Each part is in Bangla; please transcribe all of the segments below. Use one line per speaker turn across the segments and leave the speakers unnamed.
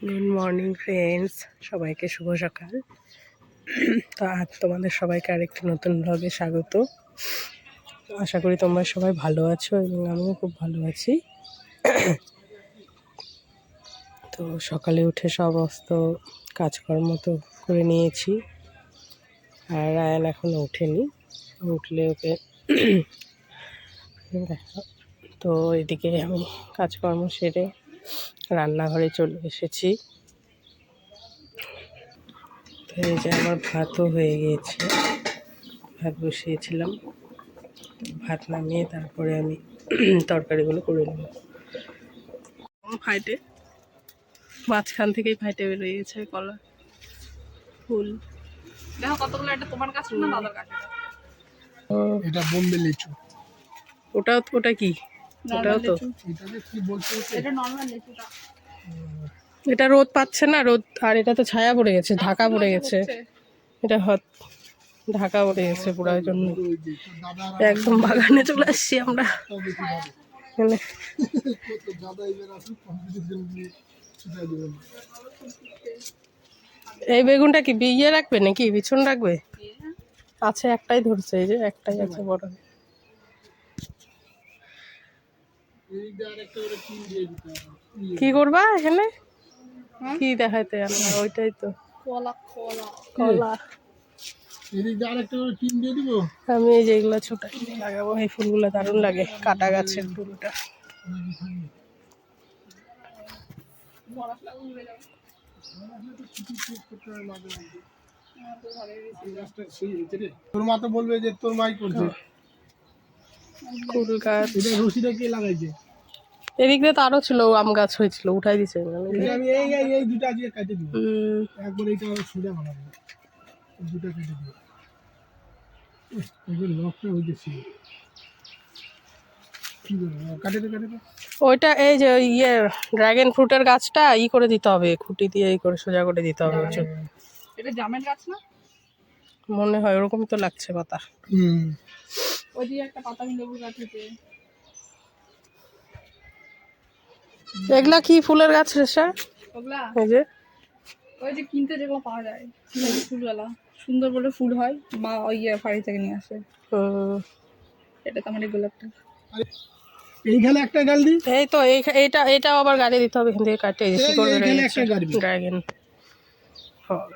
গুড মর্নিং ফ্রেন্ডস, সবাইকে শুভ সকাল। তো আজ তোমাদের সবাইকে আরেকটি নতুন ব্লগে স্বাগত। আশা করি তোমরা সবাই ভালো আছো এবং আমিও খুব ভালো আছি। তো সকালে উঠে সমস্ত কাজকর্ম তো করে নিয়েছি, আর রায়ান এখনও ওঠেনি, উঠলে ওকে তো এদিকে আমি কাজকর্ম সেরে রান্নাঘরে চলে এসেছি। তো এই যে আমার ভাতও হয়ে গিয়েছে, ভাত বসিয়েছিলাম, ভাত নামিয়ে তারপরে আমি তরকারিগুলো করে নেব। ফাইটে মাঝখান থেকেই ফাইটে বেরিয়ে গেছে কলা ফুল।
দেখো কতগুলো, এটা তোমার কাছে না দাদার কাছে?
এটা বোম্বে লিচু।
ওটা কি? ওটাও তো
এটাকে কি বলতে হচ্ছে?
এটা নরমাল লিচুটা।
এটা রোদ পাচ্ছে না, রোদ, আর এটা তো ছায়া পড়ে গেছে, ঢাকা পড়ে গেছে, এটা ঢাকা পড়ে গেছে পুরো। জন্য একদম বাগানে চলে আসছি আমরা। এখানে এই বেগুনটা কি বিয়ে রাখবে নাকি বিছুন রাখবে? আছে, একটাই ধরছে, এই যে একটাই আছে বড়। কি করবা এখানে? কি দেখাইতে আমরা? ওইটাই তো
কলা কলা
কলা।
এদিকে আরেকটা করে টিন দিয়ে দিব।
আমি এই যেগুলো ছোট লাগাবো, এই ফুলগুলো দারুণ লাগে, কাটা গাছের ফুলটা।
তোর মা তো বলবে যে তোর মাই করছে।
ফুল গাছ
এটা রশিটা কে লাগাইছে?
এদিক দিয়ে তো আরো ছিল, আম গাছ হয়েছিল, উঠাই দিছে।
এটা আমি এই দুটো আজকে কেটে দিব। একবার এইটা সোজা বানাবো, এই দুটো কেটে দিব। এগুলো লকটা হইতেছে কি বলবো, কাটে দে।
ওইটা এই যে ড্রাগন ফ্রুটের গাছটা করে দিতে হবে, খুঁটি দিয়ে করে সোজা করে দিতে হবে।
এটা জামের গাছ না?
মনে হয় ওরকমই তো লাগছে পাতা।
ওই যে একটা পাতা লেবু গাছ আছে।
এগুলা কি ফুলের গাছ রেশা?
ওগুলা
এই যে
ওই যে কিনতে যেগুলো পাওয়া যায় ফুলওয়ালা, সুন্দর বলে ফুল হয়, মা ওই ফাড়ি থেকে নিয়ে আসে। এটা তো আমার এই গোলাপটা।
এইখানে একটা গাল দি।
এই তো এইটাও আবার গাড়ি দিতে হবে, এখান থেকে কাটে ড্রাগন ফল।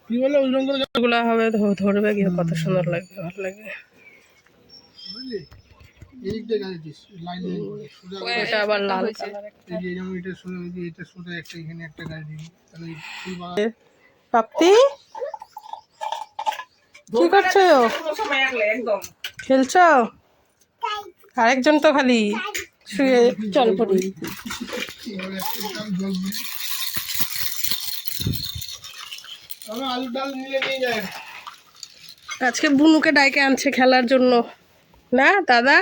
কি বলে ওই রঙের
গাছগুলা হবে, ধরবে গিয়ে কত সুন্দর লাগবে, ভালো লাগবে।
বুঝলি? এদিক দিয়ে গাল দিস, লাইন করে সোজা।
এটা আবার লাল কালার।
এই যে যেমন এটা সোজা, এই যে এটা সোজা একটা, এখানে একটা গাল দিবি, তাহলে এই ফুল
প্রাপ্তি কি করছো? খেলছো? আরেকজন তো খালি শুয়ে চল পড়ি।
আলু ডাল নিয়ে যায়।
আজকে বুনুকে ডাইকে আনছে খেলার জন্য না দাদা?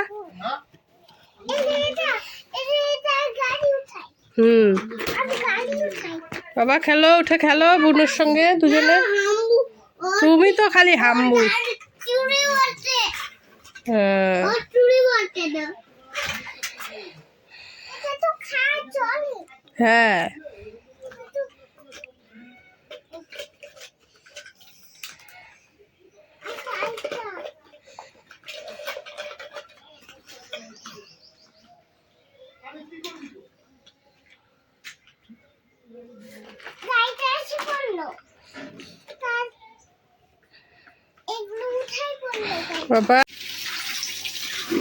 বাবা খেলো, উঠে খেলো বুনুর সঙ্গে দুজনে। তুমি তো খালি হাম্বু। হ্যাঁ বাবা,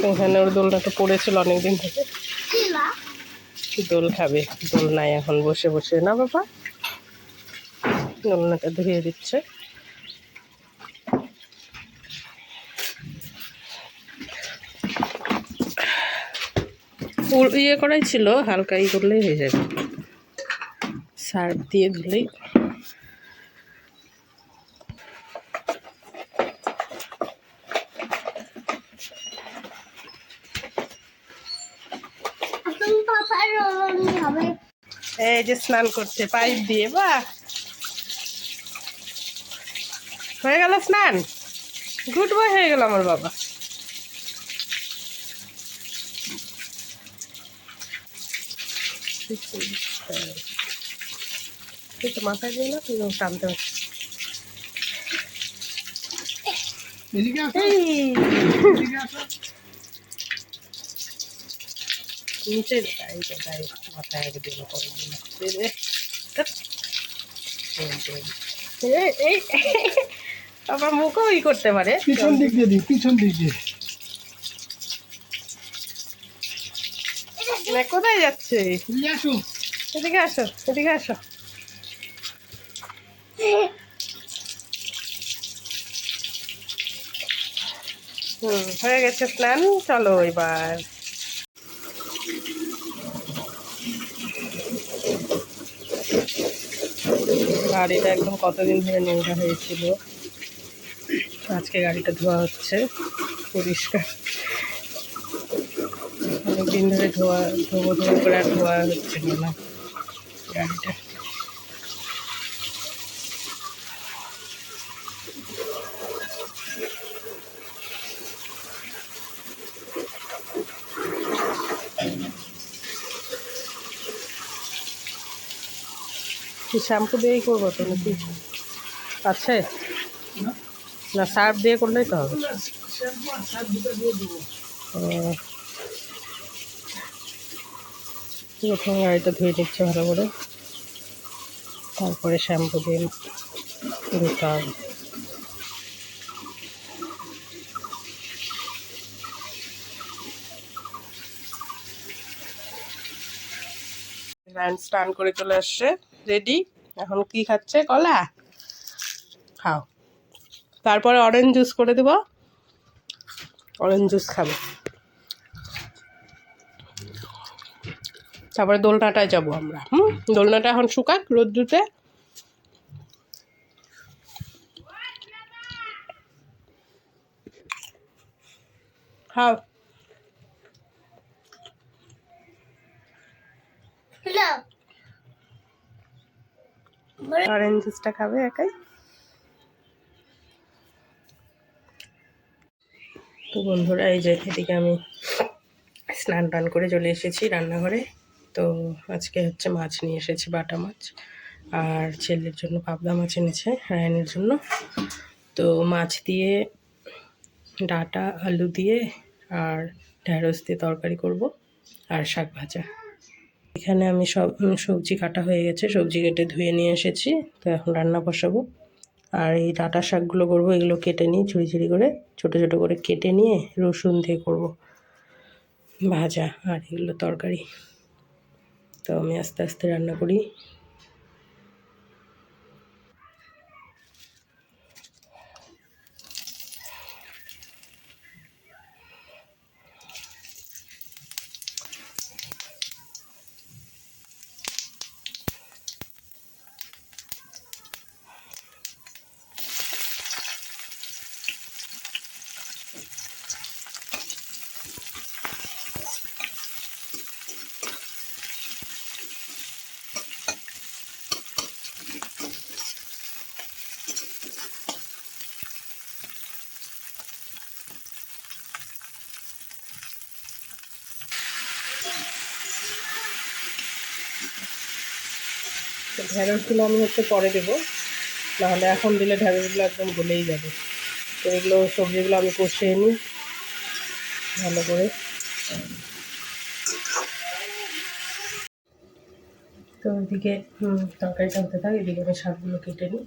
এখানে ওর দোলটা তো পড়েছিল অনেকদিন থেকে, দোল খাবে। দোল নাই এখন, বসে বসে না বাবা, দোলনাটা ধুয়ে দিচ্ছে। করাই ছিল, হালকা করলেই হয়ে যাবে, সার্ফ দিয়ে ধুলেই। এই যে স্নান করছে পাইপ দিয়ে, বাহ হয়ে গেল স্নান, গুড বয় হয়ে গেল আমার বাবা। তুই তো মাথায় দিয়ে না, তুই টানতে পারছিস।
এদিকে আসো,
এই
এদিকে আসো।
নিচে গাড়ি গাড়ি মাথায় আগে দিয়ে করে দিল। এই আবার মুখও ই করতে পারে।
পিছন দিক দিয়ে দিই, পিছন দিক দিয়ে।
কোথায় যাচ্ছে?
এদিকে আসো।
এদিকে আসো, এদিকে আসো। হয়ে গেছে স্নান, চলো এবার। গাড়িটা একদম কতদিন ধরে নোংরা হয়েছিল, আজকে গাড়িটা ধোয়া হচ্ছে পরিষ্কার। অনেকদিন ধরে ধোয়া করে আর ধোয়া হচ্ছিল না গাড়িটা। কি শ্যাম্পু দিয়েই করবো তো নাকি আছে? না সার্ফ দিয়ে করলেই তো হবে।
শ্যাম্পু আর সার দুটো দিয়ে দেবো।
প্রথমে গাড়িটা ধুয়ে দিচ্ছে ভালো করে, তারপরে শ্যাম্পু দিয়ে ধুতে হবে। স্নান করে চলে আসছে, রেডি। এখন কি খাচ্ছে? কলা খাও। তারপরে অরেঞ্জ জুস করে দেবো, অরেঞ্জ জুস খাবে। তারপরে দোলনাটায় যাবো আমরা। দোলনাটা এখন শুকাক রোদ্দুতে। খাও, অরেঞ্জ জুসটা খাবে একাই। তো বন্ধুরা, এই যে এদিকে আমি স্নান টান করে চলে এসেছি রান্নাঘরে। তো আজকে হচ্ছে মাছ নিয়ে এসেছি, বাটা মাছ। আর ছেলের জন্য পাবদা মাছ এনেছে, রায়নের জন্য। তো মাছ দিয়ে ডাঁটা আলু দিয়ে আর ঢ্যাঁড়স দিয়ে তরকারি করব, আর শাক ভাজা। এখানে আমি সব সবজি কাটা হয়ে গেছে, সবজি কেটে ধুয়ে নিয়ে এসেছি। তো এখন রান্না বসাবো। আর এই ডাঁটা শাকগুলো করবো, এগুলো কেটে নিয়ে ঝুড়ি ঝুড়ি করে ছোটো ছোটো করে কেটে নিয়ে রসুন দিয়ে করব ভাজা, আর এগুলো তরকারি। তো আমি আস্তে আস্তে রান্না করি। ঢ্যাঁড়সগুলো আমি হচ্ছে পরে দেবো, নাহলে এখন দিলে ঢ্যাঁড়সগুলো একদম গলেই যাবে। তো এগুলো সবজিগুলো আমি কষিয়ে নিই ভালো করে। তো ওইদিকে তরকারিটা হতে থাকে, এদিকে আমি শাকগুলো কেটে নিই।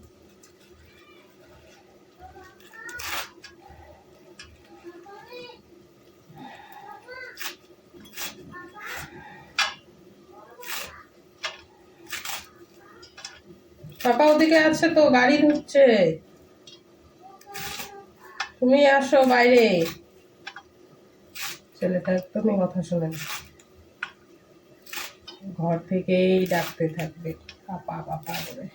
পাপা ওদিকে আছে, তো গাড়ি ঢুকছে, তুমি আসো বাইরে। ছেলেটা একদমই কথা শোনে না, ঘর থেকেই ডাকতে থাকবে পাপা পাপা করে।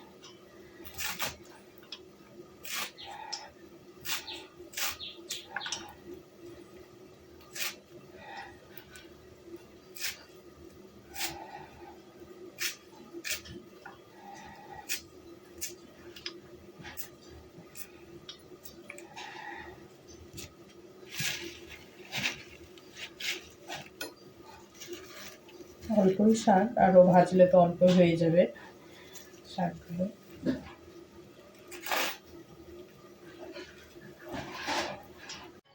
অল্পই শাক, আরও ভাজলে তো অল্পই হয়ে যাবে। শাকগুলো।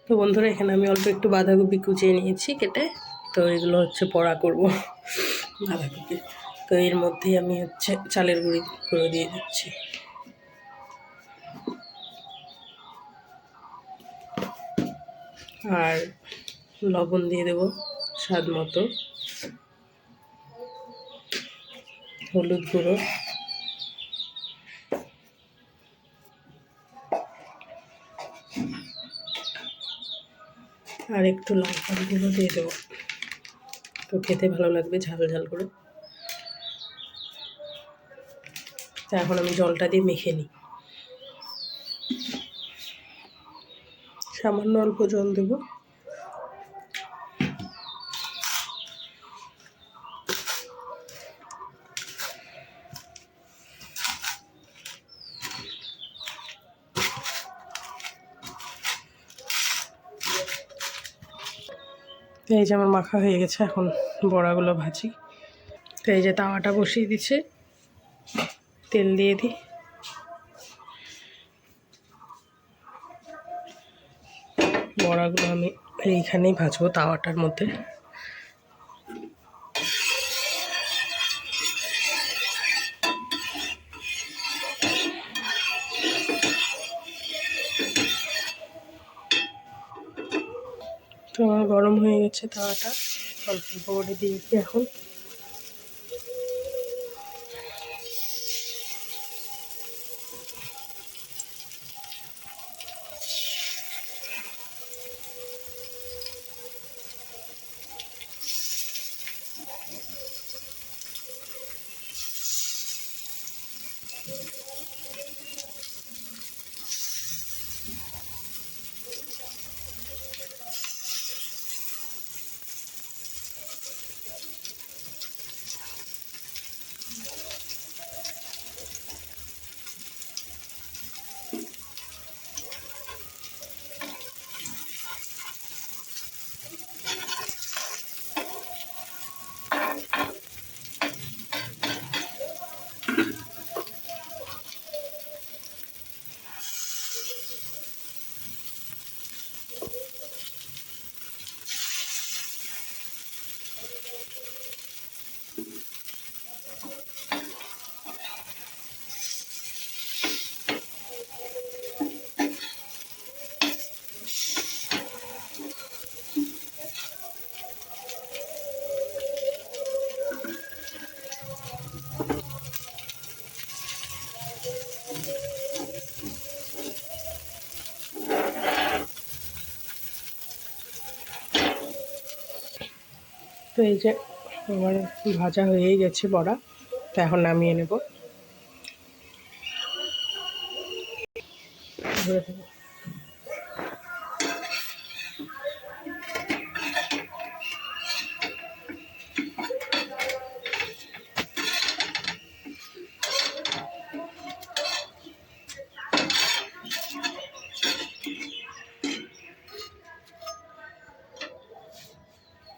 তো বন্ধুরা, এখানে আমি অল্প একটু বাঁধাকপি কুচিয়ে নিয়েছি কেটে। তো এগুলো হচ্ছে বড়া করব বাঁধাকপি। তো এর মধ্যেই আমি হচ্ছে চালের গুঁড়ি করে দিয়ে দিচ্ছি। আর লবণ দিয়ে দেব স্বাদ মতো, হলুদ গুঁড়ো, আর একটু লঙ্কার গুঁড়ো দিয়ে দেবো। তো খেতে ভালো লাগবে ঝাল ঝাল করে। তো এখন আমি জলটা দিয়ে মেখে নিই। সামান্য অল্প জল দেবো। তো এই যে আমার মাখা হয়ে গেছে, এখন বড়াগুলো ভাজি। তো এই যে তাওয়াটা বসিয়ে দিচ্ছে, তেল দিয়ে দিই। বড়াগুলো আমি এইখানেই ভাজবো তাওয়াটার মধ্যে। তো আমার গরম হয়ে গেছে তাওয়াটা, অল্প অল্প করে দিয়েছি এখন। তো এই যে আমার ভাজা হয়েই গেছে বড়া। তো এখন নামিয়ে নেব।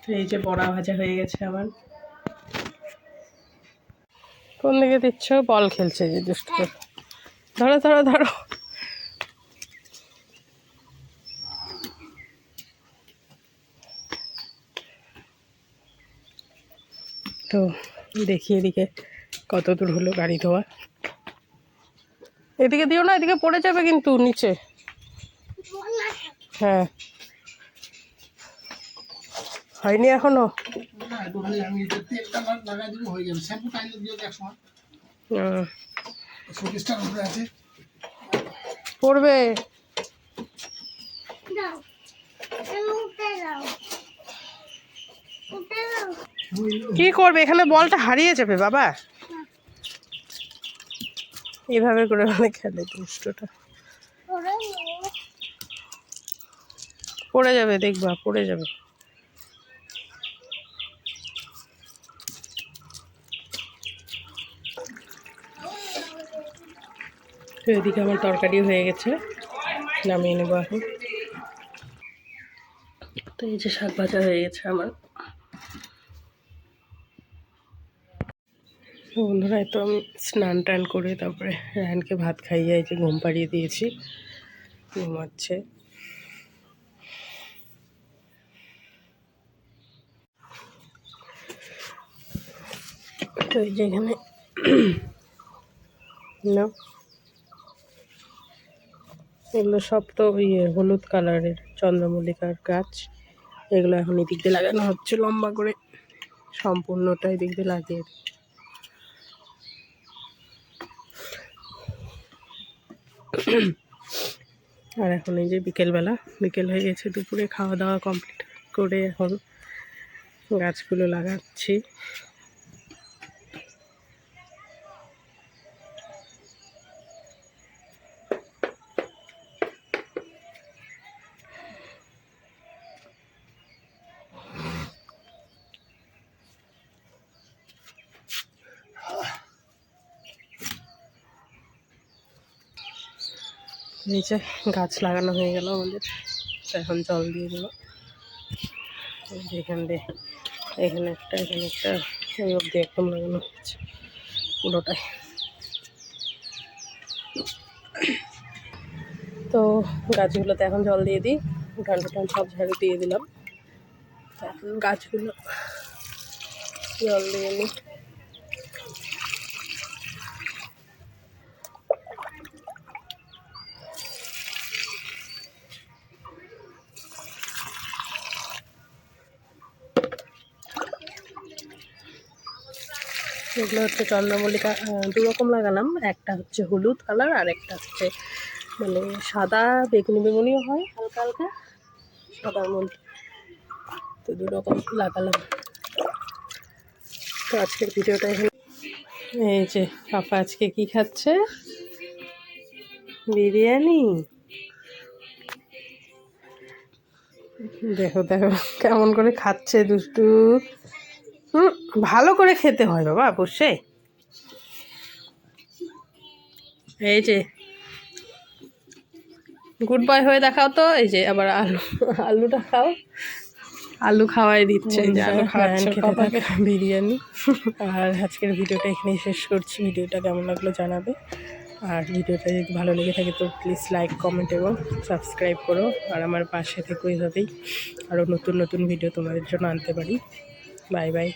তো এই যে বড়া ভাজা হয়ে গেছে আমার। কোন দিকে দিচ্ছ? বল খেলছে যে দুষ্ট করে। ধরো ধরো ধরো। তো দেখি এদিকে কত দূর হলো গাড়ি ধোয়া। এদিকে দিও না, এদিকে পড়ে যাবে কিন্তু নিচে। হ্যাঁ, হয়নি এখনো। পড়বে। কি করবে? এখানে বলটা হারিয়ে যাবে বাবা। এভাবে করে মানে খেলে দুষ্টটা। পড়ে যাবে, দেখবা পড়ে যাবে। তো এদিকে আমার তরকারি হয়ে গেছে, নামিয়ে নেবো এখন। তো এই যে শাক ভাজা হয়ে গেছে আমার। তো বন্ধুরা, তো আমি স্নান টান করে তারপরে রায়নকে ভাত খাইয়ে এই যে ঘুম পাড়িয়ে দিয়েছি, ঘুমাচ্ছে। তো এই যে এখানে না, এগুলো সব তো হলুদ কালারের চন্দ্রমল্লিকার গাছ। এগুলো এখন এদিক দিয়ে লাগানো হচ্ছে লম্বা করে, সম্পূর্ণটা এদিক দিয়ে লাগিয়ে দিই। আর এখন এই যে বিকেল হয়ে গেছে, দুপুরে খাওয়া দাওয়া কমপ্লিট করে এখন গাছগুলো লাগাচ্ছি। এই যে গাছ লাগানো হয়ে গেল আমাদের, তো এখন জল দিয়ে দেবো। এখান দিয়ে এখানে একটা ওই অবধি একদম লাগানো হচ্ছে পুরোটাই। তো গাছগুলোতে এখন জল দিয়ে দিই, উঠান সব ঝাড়ু দিয়ে দিলাম। তো এখন গাছগুলো জল দিয়ে নিই। এগুলো হচ্ছে চন্দ্রমল্লিকা, দুরকম লাগালাম, একটা হচ্ছে হলুদ কালার আর একটা হচ্ছে মানে সাদা বেগুনিও হয় হালকা হালকা সাদার মধ্যে। তো দুরকম লাগালাম। তো আজকের ভিডিওটা এখানে। এই যে পাপা আজকে কি খাচ্ছে, বিরিয়ানি। দেখো কেমন করে খাচ্ছে দুষ্টু। ভালো করে খেতে হয় বাবা অবশ্যই। এই যে গুড বয় হয়ে দেখাও তো। এই যে আবার আলুটা খাও, আলু খাওয়াই দিচ্ছে, যে আলু খাওয়াচ্ছে খেতে থাকে বিরিয়ানি। আর আজকের ভিডিওটা এখানেই শেষ করছি। ভিডিওটা কেমন লাগলো জানাবে, আর ভিডিওটা যদি ভালো লেগে থাকে তো প্লিজ লাইক, কমেন্ট এবং সাবস্ক্রাইব করো। আর আমার পাশে থেকো, এইভাবেই আরও নতুন ভিডিও তোমাদের জন্য আনতে পারি। Bye bye.